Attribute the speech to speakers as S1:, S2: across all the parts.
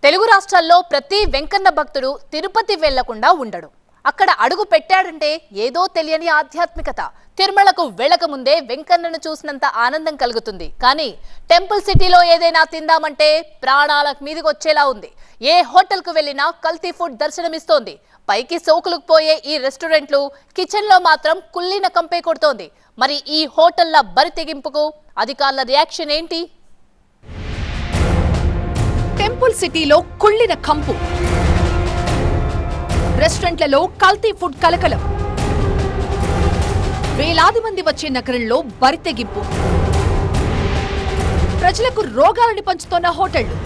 S1: తెలుగు రాష్ట్రాల్లో ప్రతి వెంకన్న భక్తుడు తిరుపతి వెళ్లకుండా ఉండడు. అక్కడ అడుగు పెట్టాడంటే ఏదో తెలియని ఆధ్యాత్మికత. తిరుమలకు వెళ్ళక ముందే వెంకన్నను చూసినంత ఆనందం కలుగుతుంది. కానీ టెంపుల్ సిటీలో ఏదైనా తిందామంటే ప్రాణాల మీదకి వచ్చేలా ఉంది. ఏ హోటల్కు వెళ్ళినా కల్తీ ఫుడ్ దర్శనమిస్తోంది. పైకి సోకులకు పోయే ఈ రెస్టారెంట్లు కిచెన్ లో మాత్రం కుళ్ళిన కంపే కొడుతోంది. మరి ఈ హోటళ్ల బరి తెగింపుకు అధికారుల రియాక్షన్ ఏంటి?
S2: టెంపుల్ సిటీలో కుళ్ళిన కంపు, రెస్టారెంట్లలో కల్తీ ఫుడ్ కలకలం, వేలాది మంది వచ్చే నగరంలో బరితెగింపు, ప్రజలకు రోగాలని పంచుతోన్న హోటళ్లు.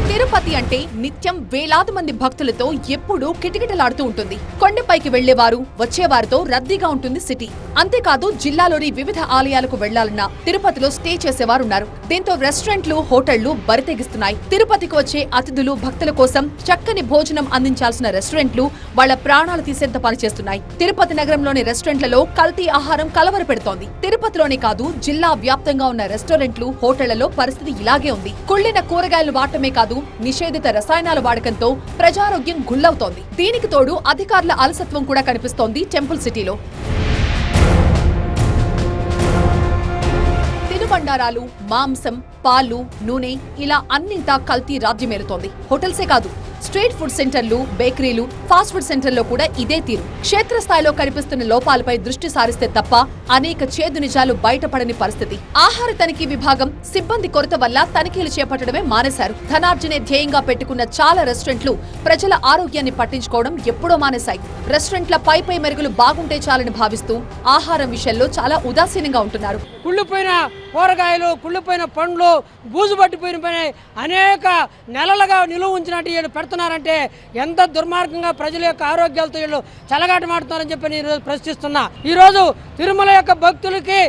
S2: తిరుపతి అంటే నిత్యం వేలాది మంది భక్తులతో ఎప్పుడూ కిటకిటలాడుతూ ఉంటుంది. కొండపైకి వెళ్లేవారు వచ్చేవారితో రద్దీగా ఉంటుంది సిటీ. అంతేకాదు జిల్లాలోని వివిధ ఆలయాలకు వెళ్లాలన్నా తిరుపతిలో స్టే చేసేవారున్నారు. దీంతో రెస్టారెంట్లు, హోటళ్లు బరితెగిస్తున్నాయి. తిరుపతికి వచ్చే అతిథులు, భక్తుల కోసం చక్కని భోజనం అందించాల్సిన రెస్టారెంట్లు వాళ్ల ప్రాణాలు తీసేంత పనిచేస్తున్నాయి. తిరుపతి నగరంలోని రెస్టారెంట్లలో కల్తీ ఆహారం కలవరపెడుతోంది. తిరుపతిలోనే కాదు జిల్లా వ్యాప్తంగా ఉన్న రెస్టారెంట్లు, హోటళ్లలో పరిస్థితి ఇలాగే ఉంది. కుళ్ళిన కూరగాయలు వాడటమే కాదు, నిషేధిత రసాయనాల వాడకంతో ప్రజారోగ్యం గుల్లవుతోంది. దీనికి తోడు అధికారుల అలసత్వం కూడా కనిపిస్తోంది టెంపుల్ సిటీలో. తినుబండారాలు, మాంసం, పాలు, నూనె ఇలా అన్నింటా కల్తీ రాజ్యమేలుతోంది. హోటల్సే కాదు, స్ట్రీట్ ఫుడ్ సెంటర్లు, బేకరీలు, ఫాస్ట్ ఫుడ్ సెంటర్లో కూడా ఇదే తీరు. క్షేత్రస్థాయిలో కనిపిస్తున్న లోపాలపై దృష్టి సారిస్తే తప్ప అనేక చేదు నిజాలు బయటపడని పరిస్థితి. ఆహార తనిఖీ విభాగం సిబ్బంది కొరత వల్ల తనిఖీలు చేపట్టడమే మానేశారు. ధనార్జనే ధ్యేయంగా పెట్టుకున్న చాలా రెస్టారెంట్లు ప్రజల ఆరోగ్యాన్ని పట్టించుకోవడం ఎప్పుడో మానేశాయి. రెస్టారెంట్ల పై మెరుగులు బాగుంటే చాలని భావిస్తూ ఆహారం విషయంలో చాలా ఉదాసీనంగా ఉంటున్నారు.
S3: కుళ్ళిపోయిన కూరగాయలు, కుళ్ళిపోయిన పండ్లు, బూజు పట్టిపోయిన అనేక నెలలుగా నిలువ ఉంచినట్టు పెడుతున్నారంటే ఎంత దుర్మార్గంగా ప్రజల యొక్క ఆరోగ్యాలతో వీళ్ళు చెలగాటమాడుతున్నారని చెప్పి నేను ప్రశ్నిస్తున్నా. ఈరోజు తిరుమల యొక్క భక్తులకి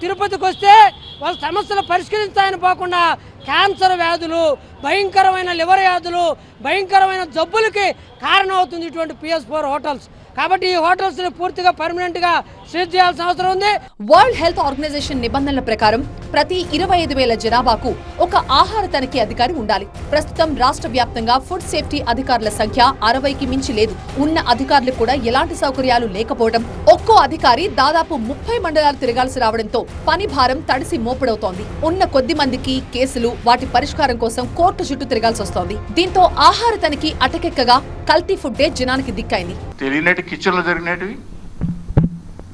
S3: తిరుపతికి వస్తే వాళ్ళ సమస్యలు పరిష్కరిస్తాయని పోకుండా క్యాన్సర్ వ్యాధులు, భయంకరమైన లివర్ వ్యాధులు, భయంకరమైన జబ్బులకి కారణం అవుతుంది ఇటువంటి PS4 హోటల్స్. కాబట్టి ఈ హోటల్స్ ని పూర్తిగా పర్మనెంట్ గా సీజ్ చేయాల్సిన అవసరం ఉంది.
S2: వరల్డ్ హెల్త్ ఆర్గనైజేషన్ నిబంధనల ప్రకారం ప్రతి 25,000 జనాభాకు ఒక ఆహార తనిఖీ అధికారి ఉండాలి. ప్రస్తుతం రాష్ట్ర వ్యాప్తంగా ఫుడ్ సేఫ్టీ అధికారుల సంఖ్య 60కి మించి లేదు. ఉన్న అధికారులకు కూడా ఎలాంటి సౌకర్యాలు లేకపోవడం, ఒక్కో అధికారి దాదాపు 30 మండలాలు తిరగాల్సి రావడంతో పని భారం తడిసి మోపుడవుతోంది. ఉన్న కొద్ది మందికి కేసులు, వాటి పరిష్కారం కోసం కోర్టు చుట్టూ తిరగాల్సి వస్తోంది. దీంతో ఆహార తనిఖీ అటకెక్కగా కల్తీ ఫుడ్డే జనానికి దిక్కైంది.
S4: తెలియనట్టు కిచెన్లో జరిగినవి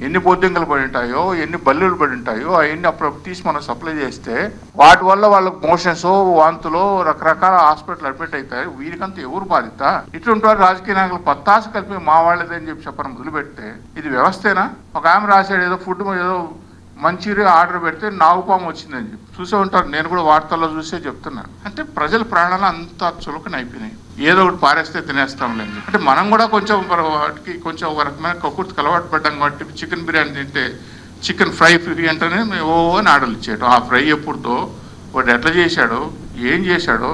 S4: ఎన్ని బొద్దింకలు పడి ఉంటాయో, ఎన్ని బల్లులు పడి ఉంటాయో అవన్నీ అప్పుడు తీసి మనం సప్లై చేస్తే వాటి వల్ల వాళ్ళకి మోషన్స్, వాంతులు, రకరకాల హాస్పిటల్ అడ్మిట్ అవుతాయి. వీరికంతా ఎవరు బాధిత? ఇటువంటి వారు రాజకీయ నాయకులు పత్తాసు కలిపి మా వాళ్ళదని చెప్పి చెప్పడం మొదలుపెడితే ఇది వ్యవస్థేనా? ఒక ఆమె రాశాడు ఏదో ఫుడ్ ఏదో మంచూరియా ఆర్డర్ పెడితే నాగుపాము వచ్చిందని చెప్పి చూసే ఉంటారు. నేను కూడా వార్తల్లో చూసే చెప్తున్నాను. అంటే ప్రజల ప్రాణాలు అంత చులకన అయిపోయినాయి. ఏదో ఒకటి పారేస్తే తినేస్తాం లేదు. అంటే మనం కూడా కొంచెం వాటికి కొంచెం ఒక రకమైన కక్కుర్తికి అలవాటు పడ్డాం కాబట్టి చికెన్ బిర్యానీ తింటే చికెన్ ఫ్రై అంటేనే మేము అని ఆర్డర్లు ఇచ్చేయడం. ఆ ఫ్రై ఎప్పుడుతో వాడు ఎట్లా చేశాడో, ఏం చేశాడో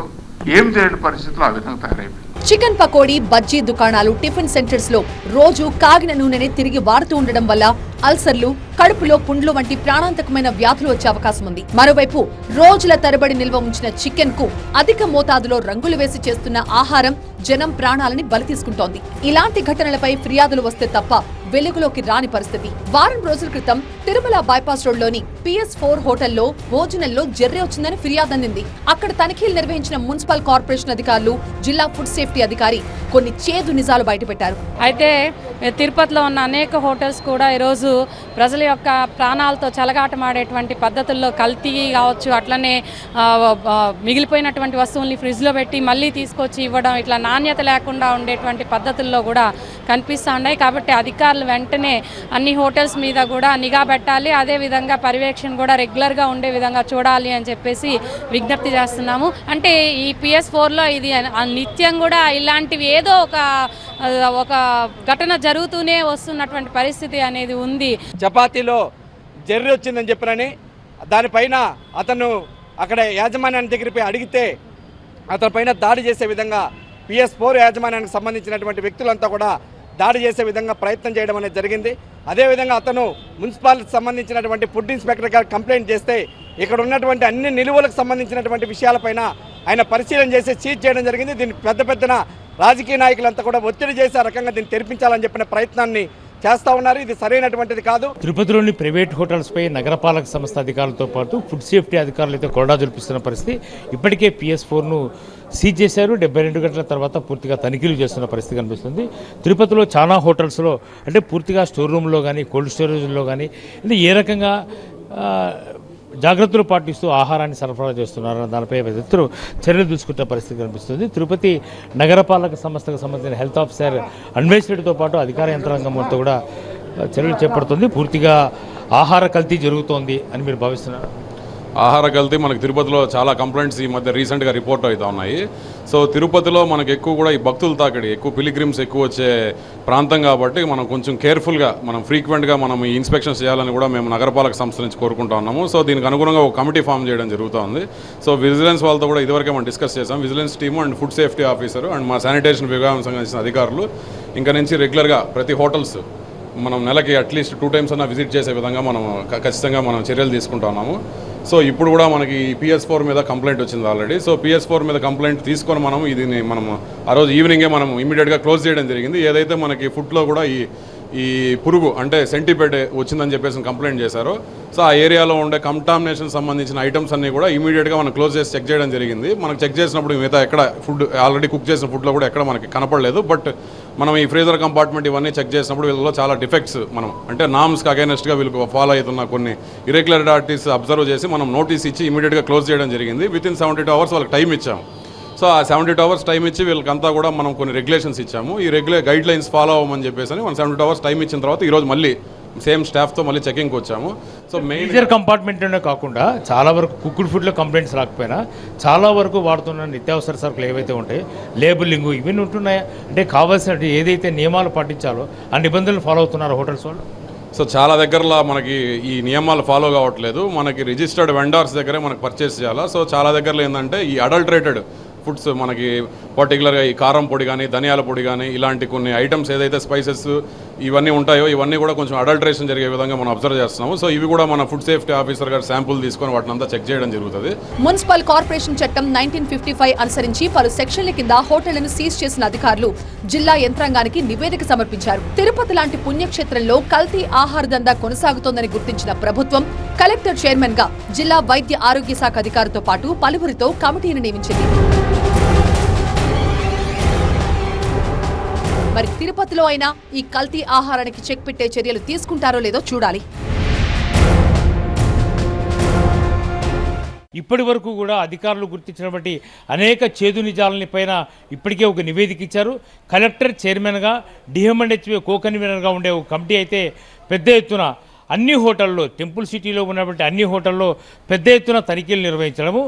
S4: ఏం తెలియని పరిస్థితుల్లో ఆ విధంగా తయారైపోయింది.
S2: చికెన్ పకోడీ, బజ్జీ దుకాణాలు, టిఫిన్ సెంటర్స్ లో రోజు కాగిన నూనెని తిరిగి వాడుతూ ఉండడం వల్ల అల్సర్లు, కడుపులో పుండ్లు వంటి ప్రాణాంతకమైన వ్యాధులు వచ్చే అవకాశం ఉంది. మరోవైపు రోజుల తరబడి నిల్వ ఉంచిన చికెన్ కు అధిక మోతాదులో రంగులు వేసి చేస్తున్న ఆహారం జనం ప్రాణాలని బలి తీసుకుంటోంది. ఇలాంటి ఘటనలపై ఫిర్యాదులు వస్తే తప్ప వెలుగులోకి రాని పరిస్థితి. వారం రోజుల క్రితం తిరుమల బైపాస్ రోడ్ లోని PS4 హోటల్లో భోజనంలో జెర్రీ వచ్చిందని ఫిర్యాదు అందింది. అక్కడ తనిఖీలు నిర్వహించిన మున్సిపల్ కార్పొరేషన్ అధికారులు, జిల్లా ఫుడ్ సేఫ్టీ అధికారి కొన్ని చేదు నిజాలు బయటపెట్టారు.
S5: అయితే తిరుపతిలో ఉన్న అనేక హోటల్స్ కూడా ఈరోజు ప్రజల యొక్క ప్రాణాలతో చెలగాటమాడేటువంటి పద్ధతుల్లో కల్తీ కావచ్చు, అట్లనే మిగిలిపోయినటువంటి వస్తువుల్ని ఫ్రిడ్జ్లో పెట్టి మళ్ళీ తీసుకొచ్చి ఇవ్వడం, ఇట్లా నాణ్యత లేకుండా ఉండేటువంటి పద్ధతుల్లో కూడా కనిపిస్తూ ఉన్నాయి. కాబట్టి అధికారులు వెంటనే అన్ని హోటల్స్ మీద కూడా నిఘా పెట్టాలి. అదేవిధంగా పర్యవేక్షణ కూడా రెగ్యులర్గా ఉండే విధంగా చూడాలి అని చెప్పేసి విజ్ఞప్తి చేస్తున్నాము. అంటే ఈ PS4లో ఇది నిత్యం కూడా ఇలాంటివి ఏదో ఒక ఘటన జరుగుతూనే వస్తున్నటువంటి పరిస్థితి అనేది ఉంది.
S3: చపాతీలో జెర్రీ వచ్చిందని చెప్పినని దానిపైన అతను అక్కడ యాజమాన్యాన్ని దగ్గరికి అడిగితే అతని పైన దాడి చేసే విధంగా PS4 యాజమాన్యానికి సంబంధించినటువంటి వ్యక్తులంతా కూడా దాడి చేసే విధంగా ప్రయత్నం చేయడం అనేది జరిగింది. అదేవిధంగా అతను మున్సిపాలిటీకి సంబంధించినటువంటి ఫుడ్ ఇన్స్పెక్టర్ గారు కంప్లైంట్ చేస్తే ఇక్కడ ఉన్నటువంటి అన్ని నిలువలకు సంబంధించినటువంటి విషయాలపైన
S6: ఆయన పరిశీలన చేసి సీజ్ చేయడం జరిగింది. దీన్ని పెద్ద పెద్దన రాజకీయ నాయకులంతా కూడా ఒత్తిడి చేసి ఆ రకంగా దీన్ని తెరిపించాలని చెప్పిన ప్రయత్నాన్ని చేస్తూ ఉన్నారు. ఇది సరైనటువంటిది కాదు.
S7: తిరుపతిలోని ప్రైవేట్ హోటల్స్పై నగరపాలక సంస్థ అధికారులతో పాటు ఫుడ్ సేఫ్టీ అధికారులు అయితే కొరడా జరుపుతున్న పరిస్థితి. ఇప్పటికే PS4ను సీజ్ చేశారు. 72 గంటల తర్వాత పూర్తిగా తనిఖీలు చేస్తున్న పరిస్థితి కనిపిస్తుంది. తిరుపతిలో చాలా హోటల్స్లో అంటే పూర్తిగా స్టోర్ రూమ్లో కానీ కోల్డ్ స్టోరేజ్లో కానీ అంటే ఏ రకంగా జాగ్రత్తలు పాటిస్తూ ఆహారాన్ని సరఫరా చేస్తున్నారన్న దానిపై ఎదురు చర్యలు తీసుకుంటే పరిస్థితి కనిపిస్తుంది. తిరుపతి నగరపాలక సంస్థకు సంబంధించిన హెల్త్ ఆఫీసర్ అన్వేష్ రెడ్డితో పాటు అధికార యంత్రాంగంతో కూడా చర్యలు చేపడుతుంది. పూర్తిగా ఆహార కల్తీ జరుగుతోంది అని మీరు భావిస్తున్నారు?
S8: ఆహార కల్తీ మనకి తిరుపతిలో చాలా కంప్లైంట్స్ ఈ మధ్య రీసెంట్గా రిపోర్ట్ అవుతూ ఉన్నాయి. సో తిరుపతిలో మనకు ఎక్కువ కూడా ఈ భక్తుల తాకిడి ఎక్కువ, పిలిగ్రిమ్స్ ఎక్కువ వచ్చే ప్రాంతం కాబట్టి మనం కొంచెం కేర్ఫుల్గా మనం ఫ్రీక్వెంట్గా మనం ఈ ఇన్స్పెక్షన్స్ చేయాలని కూడా మేము నగరపాలక సంస్థ నుంచి కోరుకుంటా ఉన్నాము. సో దీనికి అనుగుణంగా ఒక కమిటీ ఫామ్ చేయడం జరుగుతుంది. సో విజిలెన్స్ వాళ్ళతో కూడా ఇదివరకే మనం డిస్కస్ చేసాం. Vigilance team and food safety officer and మా శానిటేషన్ విభాగం సంబంధించిన అధికారులు ఇంకా నుంచి రెగ్యులర్గా ప్రతి హోటల్స్ మనం నెలకి అట్లీస్ట్ 2 times అన్న విజిట్ చేసే విధంగా మనం ఖచ్చితంగా మనం చర్యలు తీసుకుంటా ఉన్నాము. సో ఇప్పుడు కూడా మనకి PS4 మీద కంప్లైంట్ వచ్చింది ఆల్రెడీ. సో PS4 మీద కంప్లైంట్ తీసుకొని మనం ఆ రోజు ఈవినింగే మనం ఇమీడియట్గా క్లోజ్ చేయడం జరిగింది. ఏదైతే మనకి ఫుడ్లో కూడా ఈ పురుగు అంటే సెంటిపేట్ వచ్చిందని చెప్పేసి కంప్లైంట్ చేశారో, సో ఆ ఏరియాలో ఉండే కంటామినేషన్ సంబంధించిన ఐటమ్స్ అన్నీ కూడా ఇమీడియట్గా మనం క్లోజ్ చేసి చెక్ చేయడం జరిగింది. మనకు చెక్ చేసినప్పుడు మిగతా ఎక్కడ ఫుడ్ ఆల్రెడీ కుక్ చేసిన ఫుడ్లో కూడా ఎక్కడ మనకి కనపడలేదు. బట్ మనం ఈ ఫ్రీజర్ కంపార్ట్మెంట్ ఇవన్నీ చెక్ చేసినప్పుడు వీళ్ళలో చాలా డిఫెక్ట్స్ మనం అంటే నామ్స్కి అగైనెస్ట్గా వీళ్ళకి ఫాలో అవుతున్న కొన్ని ఇరెగ్యులారిటీస్ అబ్జర్వ్ చేసి మనం నోటీస్ ఇచ్చి ఇమీడియట్గా క్లోజ్ చేయడం జరిగింది. వితిన్ 72 hours వాళ్ళకి టైం ఇచ్చాము. సో ఆ 72 hours టైం ఇచ్చి వీళ్ళకంతా కూడా మనం కొన్ని రెగ్యులేషన్స్ ఇచ్చాము. ఈ గైడ్ లైన్స్ ఫాలో అవ్వమని చెప్పేసి మనం 72 hours టైం ఇచ్చిన తర్వాత ఈరోజు మళ్ళీ సేమ్ స్టాఫ్తో మళ్ళీ చెకింగ్కి వచ్చాము. సో
S7: మేజర్ కంపార్ట్మెంట్లోనే కాకుండా చాలా వరకు కుక్డ్ ఫుడ్లో కంప్లైంట్స్ రాకపోయినా చాలా వరకు వాడుతున్న నిత్యావసర సరుకులు ఏవైతే ఉంటాయి లేబులింగ్ ఇవన్నీ ఉంటున్నాయా అంటే కావాల్సిన ఏదైతే నియమాలు పాటించాలో ఆ నిబంధనలు ఫాలో అవుతున్నారు హోటల్స్ వాళ్ళు?
S8: సో చాలా దగ్గరలో మనకి ఈ నియమాలు ఫాలో కావట్లేదు. మనకి రిజిస్టర్డ్ వెండర్స్ దగ్గరే మనకు పర్చేస్ చేయాలా. సో చాలా దగ్గరలో ఏంటంటే ఈ అడల్టరేటెడ్ ఫుడ్స్ మనకి పర్టికులర్గా ఈ కారం పొడి కానీ ధనియాల పొడి కానీ ఇలాంటి కొన్ని ఐటమ్స్ ఏదైతే స్పైసెస్ ఇవన్నీ ఉంటాయో ఇవన్నీ కూడా కొంచెం అడల్టరేషన్ జరిగే విధంగా మనం అబ్జర్వ్ చేస్తున్నాము. సో ఇవి కూడా మన ఫుడ్ సేఫ్టీ ఆఫీసర్ గారు శాంపుల్ తీసుకొని వాటిని అంతా చెక్ చేయడం జరుగుతుంది.
S2: మున్సిపల్ కార్పొరేషన్ చట్టం 1955 అనుసరించి పలు సెక్షన్ల కింద హోటళ్లను సీజ్ చేసిన అధికారులు జిల్లా యంత్రాంగానికి నివేదిక సమర్పించారు. తిరుపతి లాంటి పుణ్యక్షేత్రంలో కల్తీ ఆహార దందా కొనసాగుతోందని గుర్తించిన ప్రభుత్వం కలెక్టర్ చైర్మన్ గా జిల్లా వైద్య ఆరోగ్య శాఖ అధికారితో పాటు పలువురితో కమిటీని నియమించింది. మరి తిరుపతిలో అయినా ఈ కల్తీ ఆహారానికి చెక్ పెట్టే చర్యలు తీసుకుంటారో లేదో చూడాలి.
S7: ఇప్పటి వరకు కూడా అధికారులు గుర్తించినటువంటి అనేక చేదు నిజాలని పైన ఇప్పటికే ఒక నివేదిక ఇచ్చారు. కలెక్టర్ చైర్మన్గా DMHA కో కన్వీనర్గా ఉండే ఒక కమిటీ అయితే పెద్ద ఎత్తున అన్ని హోటల్లో టెంపుల్ సిటీలో ఉన్నటువంటి అన్ని హోటల్లో పెద్ద ఎత్తున తనిఖీలు నిర్వహించడము,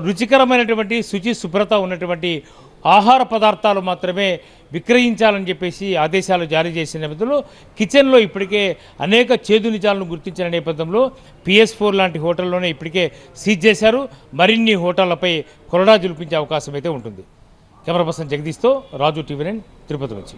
S7: రుచికరమైనటువంటి శుచి శుభ్రత ఉన్నటువంటి ఆహార పదార్థాలు మాత్రమే విక్రయించాలని చెప్పేసి ఆదేశాలు జారీ చేసిన నేపథ్యంలో కిచెన్లో ఇప్పటికే అనేక చేదు నిజాలను గుర్తించిన నేపథ్యంలో PS4 లాంటి హోటల్లోనే ఇప్పటికే సీజ్ చేశారు. మరిన్ని హోటళ్లపై కొరడా జులిపించే అవకాశం అయితే ఉంటుంది. కెమెరా పర్సన్ జగదీష్తో రాజు, TV9 తిరుపతి నుంచి.